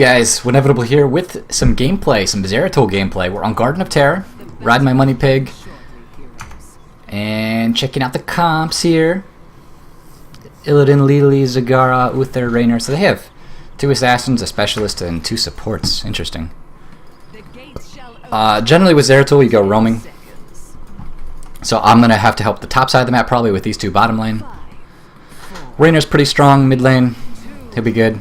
Guys, wInevitable here with some gameplay, some Zeratul gameplay. We're on Garden of Terror, riding my money pig, and checking out the comps here. Illidan, Lili, Zagara, Uther, Raynor. So they have 2 assassins, a specialist, and 2 supports. Interesting. Generally with Zeratul, you go roaming. So I'm going to have to help the top side of the map probably with these 2 bottom lane. Raynor's pretty strong mid lane. He'll be good.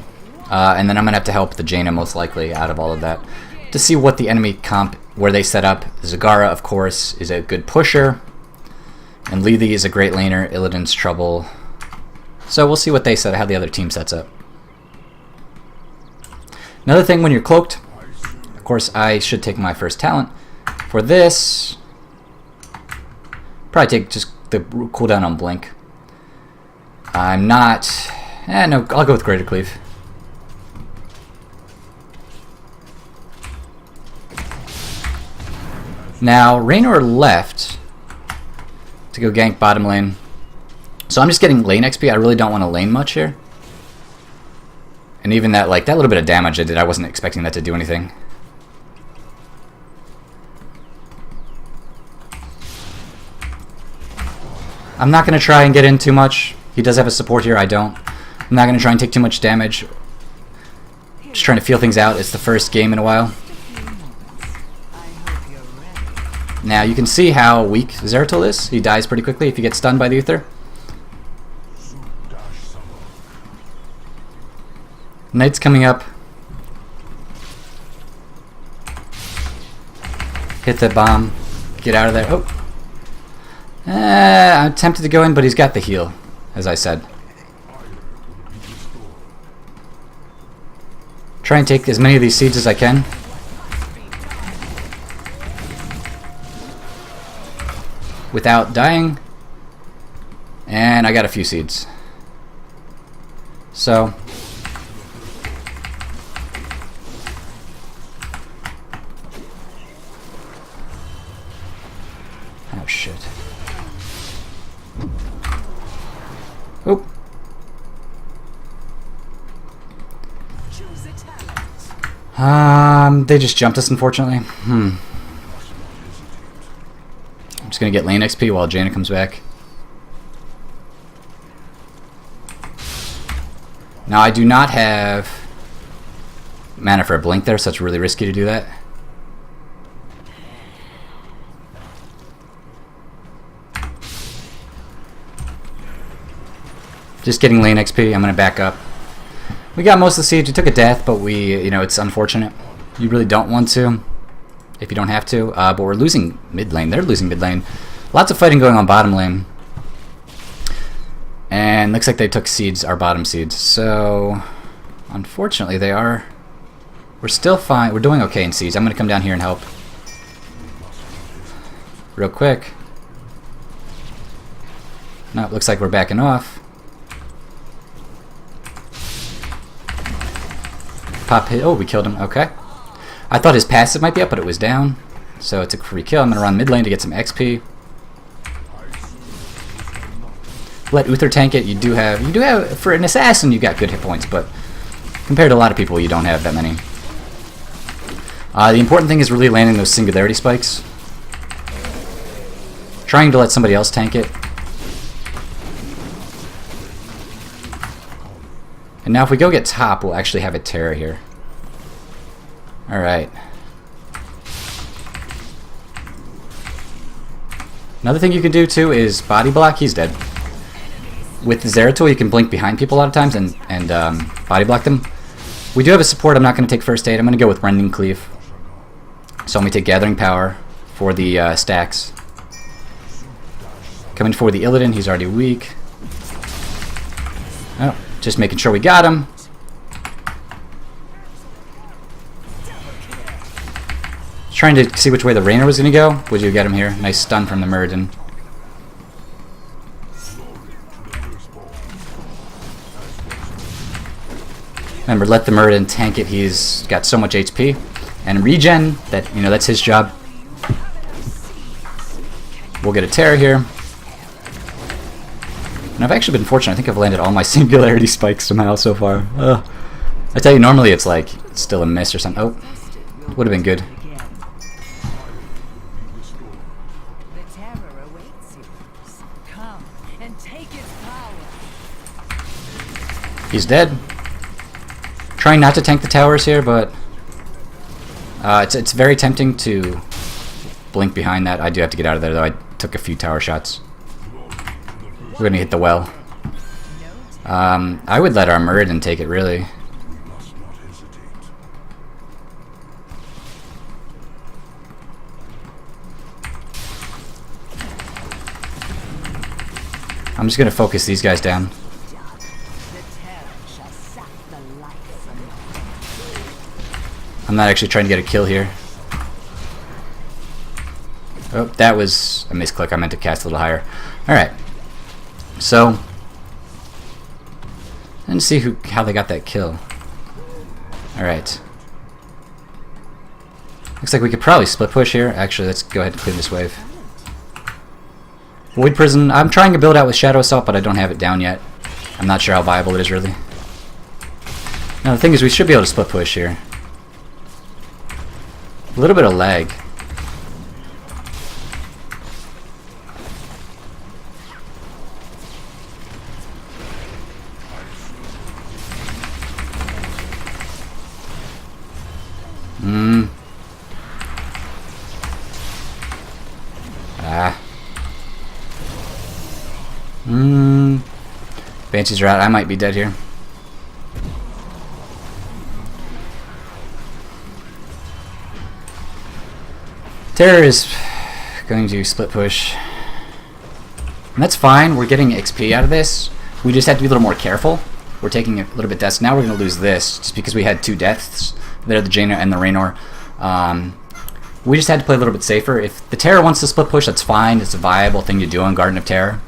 And then I'm going to have to help the Jaina most likely out of all of that. To see what the enemy comp, where they set up. Zagara, of course, is a good pusher. And Lili is a great laner. Illidan's trouble. So we'll see what they set, how the other team sets up. Another thing when you're cloaked, of course I should take my first talent. For this, probably take just the cooldown on Blink. I'm not, no, I'll go with Greater Cleave. Now, Raynor left to go gank bottom lane. So I'm just getting lane XP. I really don't want to lane much here. And even that, like, that little bit of damage I did, I wasn't expecting that to do anything. I'm not going to try and get in too much. He does have a support here, I don't. I'm not going to try and take too much damage. Just trying to feel things out. It's the first game in a while. Now you can see how weak Zeratul is. He dies pretty quickly if he gets stunned by the Uther. Knight's coming up. Hit the bomb. Get out of there. Oh. I'm tempted to go in, but he's got the heal, as I said. Try and take as many of these seeds as I can. Without dying. And I got a few seeds. So oh shit. Oh. They just jumped us, unfortunately. I'm just gonna get lane XP while Jaina comes back. Now I do not have mana for a blink there, so it's really risky to do that. Just getting lane XP. I'm gonna back up. We got most of the siege. We took a death, but it's unfortunate. You really don't want to, if you don't have to. But we're losing mid lane. They're losing mid lane. Lots of fighting going on bottom lane. And looks like they took seeds, our bottom seeds. So, unfortunately, they are. We're still fine. We're doing okay in seeds. I'm gonna come down here and help. Real quick. No, it looks like we're backing off. Pop hit. Oh, we killed him. Okay. I thought his passive might be up, but it was down. So it's a free kill. I'm going to run mid lane to get some XP. Let Uther tank it. You do have, for an assassin, you got good hit points, but compared to a lot of people, you don't have that many. The important thing is really landing those singularity spikes. Trying to let somebody else tank it. And now if we go get top, we'll actually have a Terra here. Alright. Another thing you can do too is body block. He's dead. With Zeratul, you can blink behind people a lot of times and body block them. We do have a support. I'm not going to take first aid. I'm going to go with Rending Cleave. So I'm going to take Gathering Power for the stacks. Coming for the Illidan. He's already weak. Oh. Just making sure we got him. Trying to see which way the Raynor was going to go. Would you get him here? Nice stun from the Muradin. Remember, let the Muradin tank it. He's got so much HP and regen that that's his job. We'll get a Terror here. And I've actually been fortunate. I think I've landed all my singularity spikes somehow so far. I tell you, normally it's like still a miss or something. Oh, would have been good. He's dead. Trying not to tank the towers here, but it's very tempting to blink behind that. I do have to get out of there, though. I took a few tower shots. We're going to hit the well. I would let our Muradin take it, really. I'm just going to focus these guys down. I'm not actually trying to get a kill here. Oh, that was a misclick. I meant to cast a little higher. Alright. So, let's see how they got that kill. Alright. Looks like we could probably split push here. Actually, let's go ahead and clear this wave. Void Prison. I'm trying to build out with Shadow Assault, but I don't have it down yet. I'm not sure how viable it is, really. Now, the thing is, we should be able to split push here. A little bit of lag. Banshees are out. I might be dead here. Terror is going to split push. And that's fine. We're getting XP out of this. We just have to be a little more careful. We're taking a little bit deaths. Now we're going to lose this just because we had 2 deaths. There, the Jaina and the Raynor. We just had to play a little bit safer. If the Terror wants to split push, that's fine. It's a viable thing to do on Garden of Terror.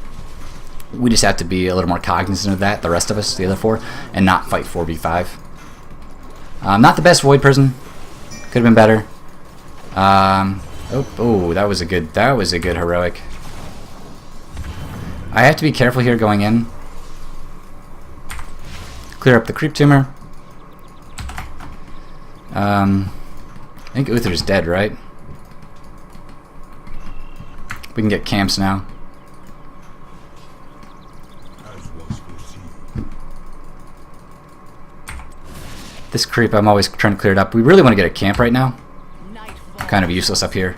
We just have to be a little more cognizant of that, the rest of us, the other 4, and not fight 4v5. Not the best Void Prison. Could have been better. Oh, that was a good heroic. I have to be careful here going in. Clear up the creep tumor. I think Uther's dead, right? We can get camps now. This creep, I'm always trying to clear it up. We really want to get a camp right now. Kind of useless up here.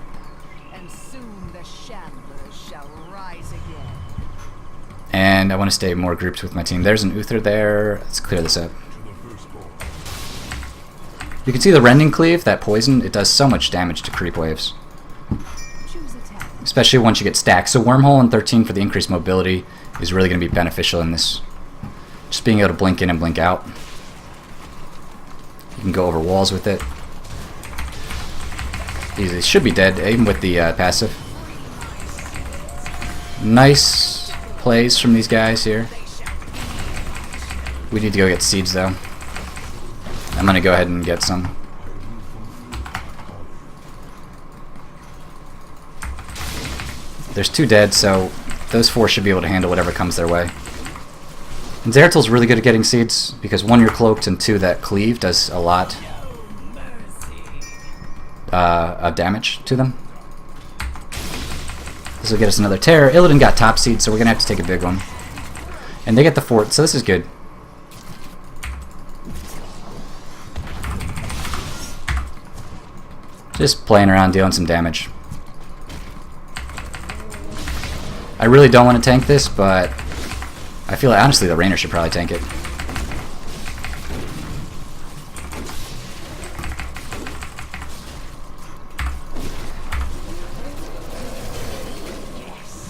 And I want to stay more grouped with my team. There's an Uther there. Let's clear this up. You can see the Rending Cleave, that poison. It does so much damage to creep waves. Especially once you get stacked. So Wormhole and 13 for the increased mobility is really going to be beneficial in this. Just being able to blink in and blink out. You can go over walls with it. Easy. Should be dead, even with the passive. Nice plays from these guys here. We need to go get seeds, though. I'm going to go ahead and get some. There's 2 dead, so those 4 should be able to handle whatever comes their way. And Zeratul's really good at getting seeds, because 1, you're cloaked, and 2, that cleave does a lot of damage to them. This will get us another Terror. Illidan got top seed, so we're going to have to take a big one. And they get the fort, so this is good. Just playing around, dealing some damage. I really don't want to tank this, but I feel like, honestly, the Raynor should probably tank it.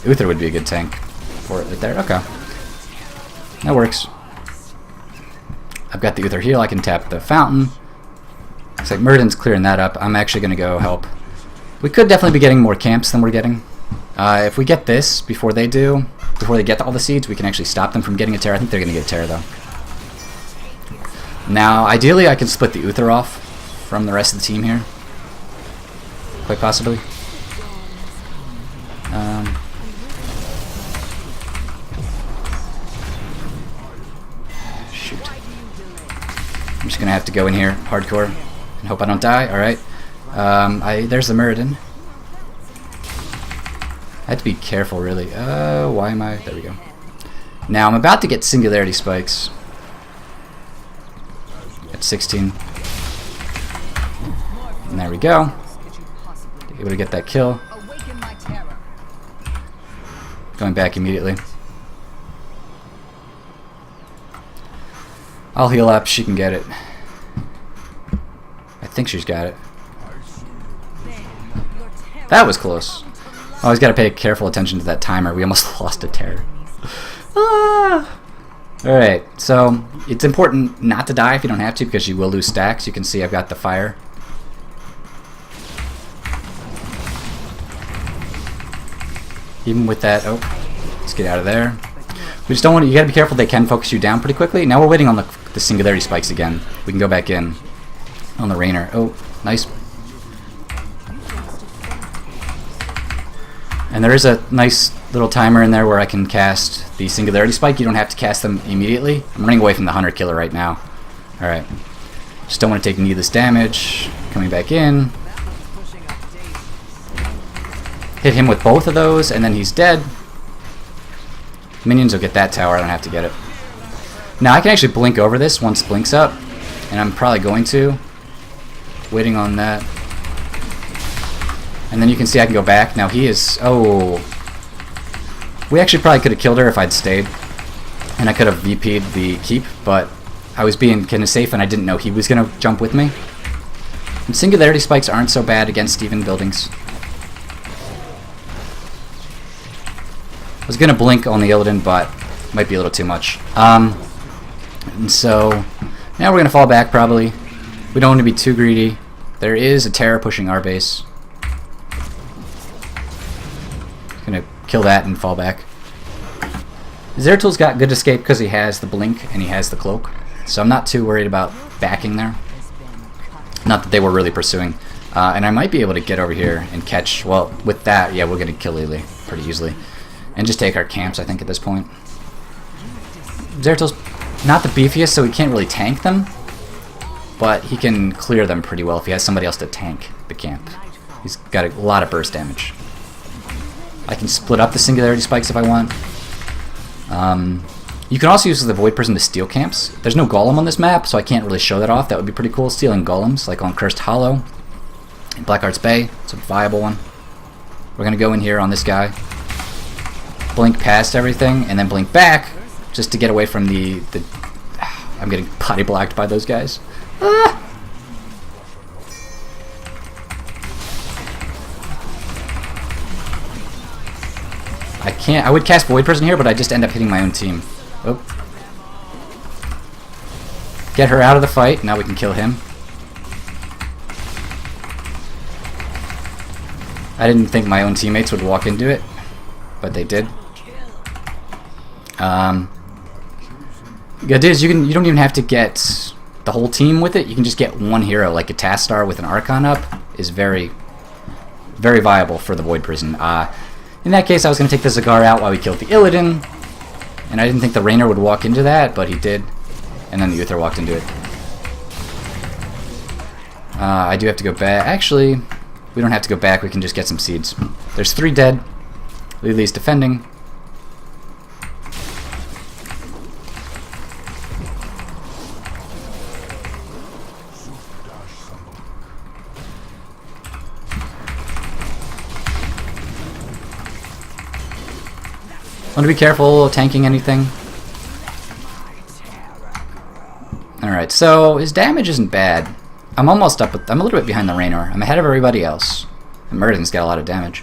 Uther would be a good tank for it right there. Okay. That works. I've got the Uther heal. I can tap the fountain. Looks like Muradin's clearing that up. I'm actually going to go help. We could definitely be getting more camps than we're getting. If we get this before they do, before they get all the seeds, we can actually stop them from getting a Terror. I think they're going to get a Terror, though. Now, ideally, I can split the Uther off from the rest of the team here. Quite possibly. Shoot. I'm just gonna have to go in here hardcore and hope I don't die. Alright. There's the Muradin. I have to be careful, really. Why am I... There we go. Now, I'm about to get Singularity Spikes. At 16. And there we go. Able to get that kill. Going back immediately. I'll heal up. She can get it. I think she's got it. That was close. Always got to pay careful attention to that timer. We almost lost a terror. Alright, so it's important not to die if you don't have to, because you will lose stacks. You can see I've got the fire. Even with that, oh, let's get out of there. We just don't want to, you gotta be careful, they can focus you down pretty quickly. Now we're waiting on the Singularity Spikes again. We can go back in on the Rainer. Oh, nice. And there is a nice little timer in there where I can cast the Singularity Spike. You don't have to cast them immediately. I'm running away from the Hunter Killer right now. Alright. Just don't want to take needless damage. Coming back in. Hit him with both of those, and then he's dead. Minions will get that tower. I don't have to get it. Now I can actually blink over this once Blink's up. And I'm probably going to. Waiting on that. And then you can see I can go back. Now he is... Oh. We actually probably could have killed her if I'd stayed. And I could have VP'd the keep, but I was being kind of safe and I didn't know he was going to jump with me. And Singularity Spikes aren't so bad against even buildings. I was going to blink on the Illidan, but might be a little too much. And so now we're going to fall back probably. We don't want to be too greedy. There is a Terror pushing our base. Gonna kill that and fall back. Zeratul's got good escape because he has the blink and he has the cloak, so I'm not too worried about backing there. Not that they were really pursuing. And I might be able to get over here and catch, well, with that, yeah, we're gonna kill Lily pretty easily. And just take our camps, I think, at this point. Zeratul's not the beefiest, so he can't really tank them, but he can clear them pretty well if he has somebody else to tank the camp. He's got a lot of burst damage. I can split up the Singularity Spikes if I want. You can also use the Void Prison to steal camps. There's no Golem on this map, so I can't really show that off. That would be pretty cool, stealing Golems, like on Cursed Hollow and Blackheart's Bay. It's a viable one. We're going to go in here on this guy. Blink past everything, and then blink back, just to get away from the I'm getting body blocked by those guys. Ah! I can't. I would cast Void Prison here, but I just end up hitting my own team. Oh. Get her out of the fight. Now we can kill him. I didn't think my own teammates would walk into it, but they did. The idea is you don't even have to get the whole team with it. You can just get one hero, like a Tastar with an Archon up, is very, very viable for the Void Prison. In that case, I was going to take the Zagar out while we killed the Illidan, and I didn't think the Rainer would walk into that, but he did, and then the Uther walked into it. I do have to go back. Actually, we don't have to go back. We can just get some seeds. There's 3 dead. Lily's defending. Want to be careful tanking anything. Alright, so his damage isn't bad. I'm almost up with, I'm a little bit behind the Raynor. I'm ahead of everybody else. And Muradin's got a lot of damage.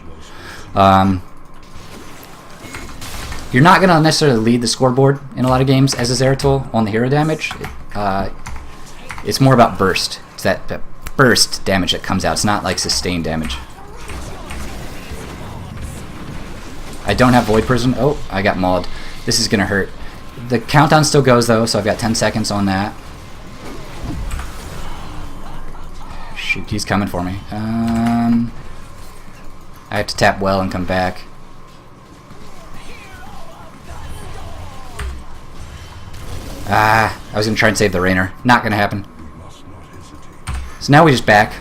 You're not going to necessarily lead the scoreboard in a lot of games as a Zeratul on the hero damage. It's more about burst. It's that burst damage that comes out. It's not like sustained damage. I don't have Void Prison. Oh, I got mauled. This is going to hurt. The countdown still goes, though, so I've got 10 seconds on that. Shoot, he's coming for me. I have to tap well and come back. I was going to try and save the Raynor. Not going to happen. So now we just back.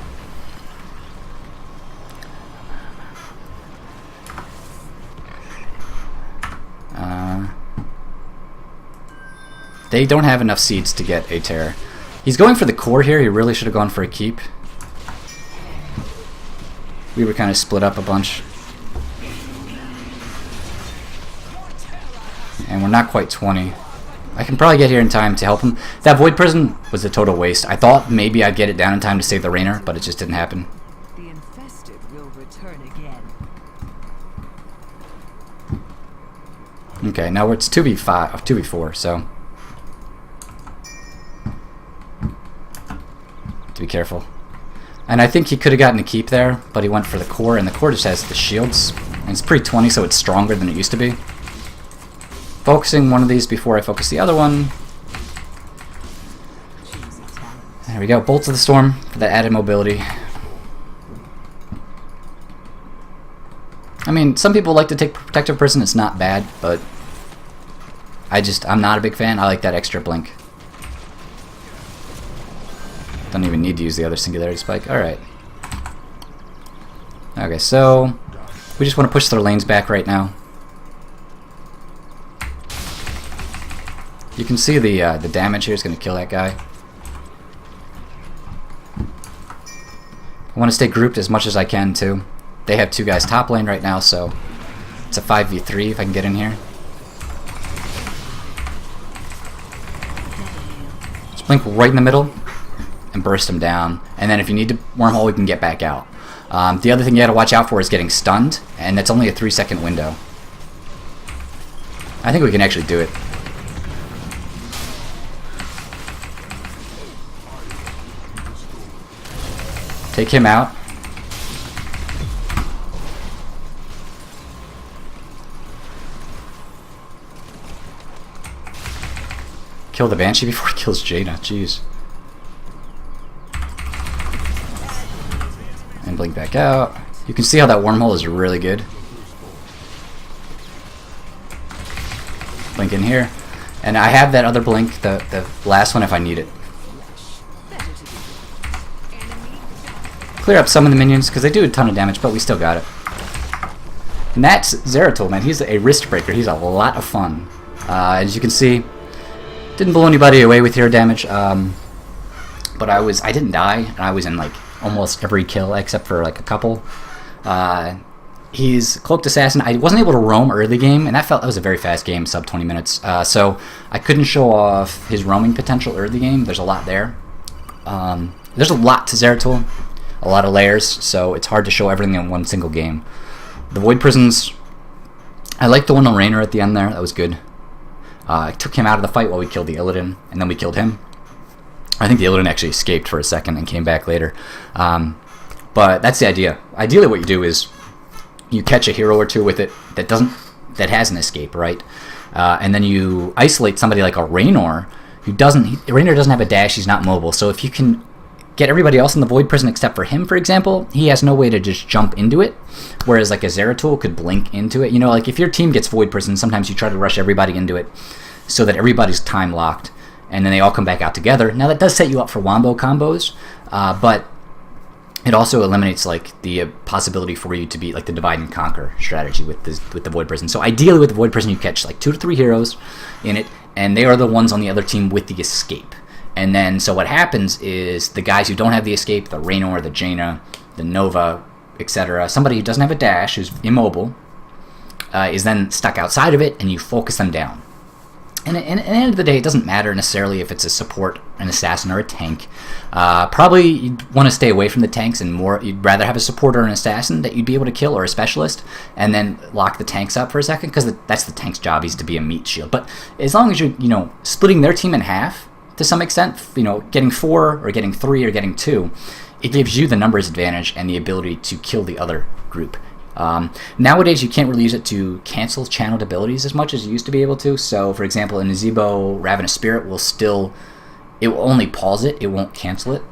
They don't have enough seeds to get a terror. He's going for the core here. He really should have gone for a keep. We were kind of split up a bunch. And we're not quite 20. I can probably get here in time to help him. That Void Prison was a total waste. I thought maybe I'd get it down in time to save the Rainer, but it just didn't happen. The infested will return again. Okay, now it's 2v5, 2v4, so be careful. And I think he could have gotten a keep there, but he went for the core, and the core just has the shields. And it's pre-20, so it's stronger than it used to be. Focusing one of these before I focus the other one. There we go, Bolts of the Storm for that added mobility. I mean, some people like to take Protective Prison, it's not bad, but I'm not a big fan. I like that extra blink. Don't even need to use the other Singularity Spike. Alright. Okay, so we just want to push their lanes back right now. You can see the damage here is going to kill that guy. I want to stay grouped as much as I can too. They have two guys top lane right now, so it's a 5v3 if I can get in here. Just blink right in the middle and burst him down. And then if you need to Wormhole, we can get back out. The other thing you got to watch out for is getting stunned, and that's only a 3-second window. I think we can actually do it. Take him out. Kill the Banshee before he kills Jaina. Jeez. And blink back out. You can see how that Wormhole is really good. Blink in here. And I have that other blink, the last one if I need it. Clear up some of the minions, because they do a ton of damage, but we still got it. And that's Zeratul, man. He's a wrist breaker. He's a lot of fun. As you can see, didn't blow anybody away with hero damage, but I didn't die, and I was in like almost every kill except for like a couple. He's Cloaked Assassin. I wasn't able to roam early game, and that was a very fast game, sub 20 minutes. So I couldn't show off his roaming potential early game. There's a lot there. There's a lot to Zeratul, a lot of layers, so it's hard to show everything in one single game. The Void Prisons, I liked the one on Rainer at the end there. That was good. I took him out of the fight while we killed the Illidan, and then we killed him. I think the Illidan actually escaped for a second and came back later. But that's the idea. Ideally what you do is you catch a hero or two with it that has an escape, right? And then you isolate somebody like a Raynor who Raynor doesn't have a dash, he's not mobile. So if you can get everybody else in the Void Prison except for him, for example, he has no way to just jump into it, whereas like a Zeratul could blink into it. You know, like if your team gets Void Prison, sometimes you try to rush everybody into it so that everybody's time locked, and then they all come back out together. Now that does set you up for wombo combos, but it also eliminates like the possibility for you to be like the divide and conquer strategy with the Void Prison. So ideally with the Void Prison you catch like 2 to 3 heroes in it, and they are the ones on the other team with the escape. And then, so what happens is the guys who don't have the escape, the Raynor, the Jaina, the Nova, etc., somebody who doesn't have a dash, who's immobile, is then stuck outside of it, and you focus them down. And at the end of the day, it doesn't matter necessarily if it's a support, an assassin, or a tank. Probably you'd want to stay away from the tanks, and you'd rather have a support or an assassin that you'd be able to kill, or a specialist, and then lock the tanks up for a second, because that's the tank's job, is to be a meat shield. But as long as you're, splitting their team in half, to some extent, getting 4 or getting 3 or getting 2, it gives you the numbers advantage and the ability to kill the other group. Nowadays, you can't really use it to cancel channeled abilities as much as you used to be able to. So, for example, in Nazebo, Ravenous Spirit it will only pause it, it won't cancel it.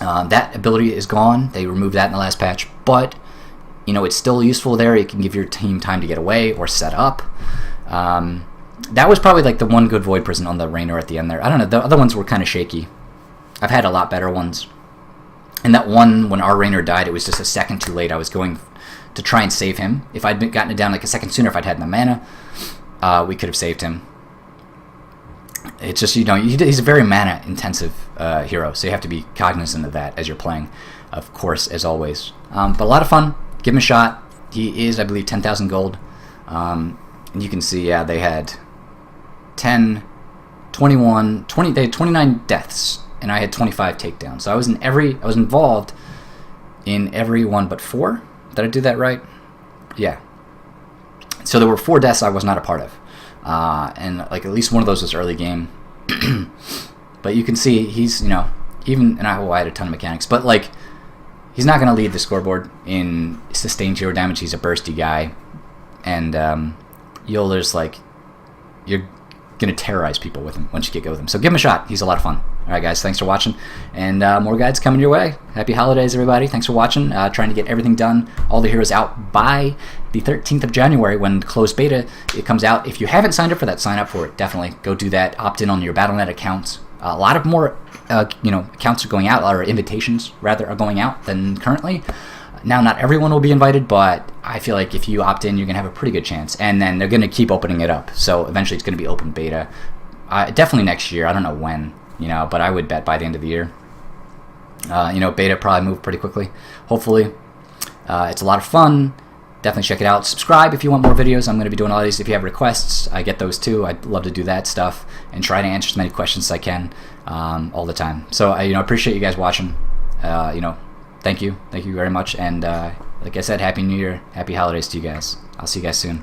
That ability is gone. They removed that in the last patch, but it's still useful there. It can give your team time to get away or set up. That was probably like the one good Void Prison on the Raynor at the end there. I don't know, the other ones were kind of shaky. I've had a lot better ones. And that one, when our Rainer died, it was just a second too late. I was going to try and save him. If I'd gotten it down like a second sooner, if I'd had the mana, we could have saved him. It's just, you know, he's a very mana-intensive hero, so you have to be cognizant of that as you're playing, of course, as always. But a lot of fun. Give him a shot. He is, I believe, 10,000 gold. And you can see, yeah, they had 10, 21, 20, they had 29 deaths, and I had 25 takedowns. So I was involved in every one but 4. Did I do that right? Yeah. So there were 4 deaths I was not a part of. And like at least one of those was early game. But you can see he's, you know, even, and I had a ton of mechanics, but like he's not going to lead the scoreboard in sustained hero damage. He's a bursty guy, and you'll just like, you're going to terrorize people with him once you get go with him. So give him a shot. He's a lot of fun. All right, guys, thanks for watching, and more guides coming your way. Happy holidays, everybody. Thanks for watching. Trying to get everything done, all the heroes out by the 13th of January when closed beta it comes out. If you haven't signed up for that, sign up for it. Definitely go do that. Opt in on your Battle.net accounts. A lot of more accounts are going out, or invitations rather are going out than currently. Now, not everyone will be invited, but I feel like if you opt in, you're going to have a pretty good chance. And then they're going to keep opening it up. So eventually it's going to be open beta. Definitely next year. I don't know when, but I would bet by the end of the year. Beta probably move pretty quickly, hopefully. It's a lot of fun. Definitely check it out. Subscribe if you want more videos. I'm going to be doing all these. If you have requests, I get those too. I'd love to do that stuff and try to answer as many questions as I can all the time. So I appreciate you guys watching. Thank you very much. And like I said, Happy New Year, Happy Holidays to you guys. I'll see you guys soon.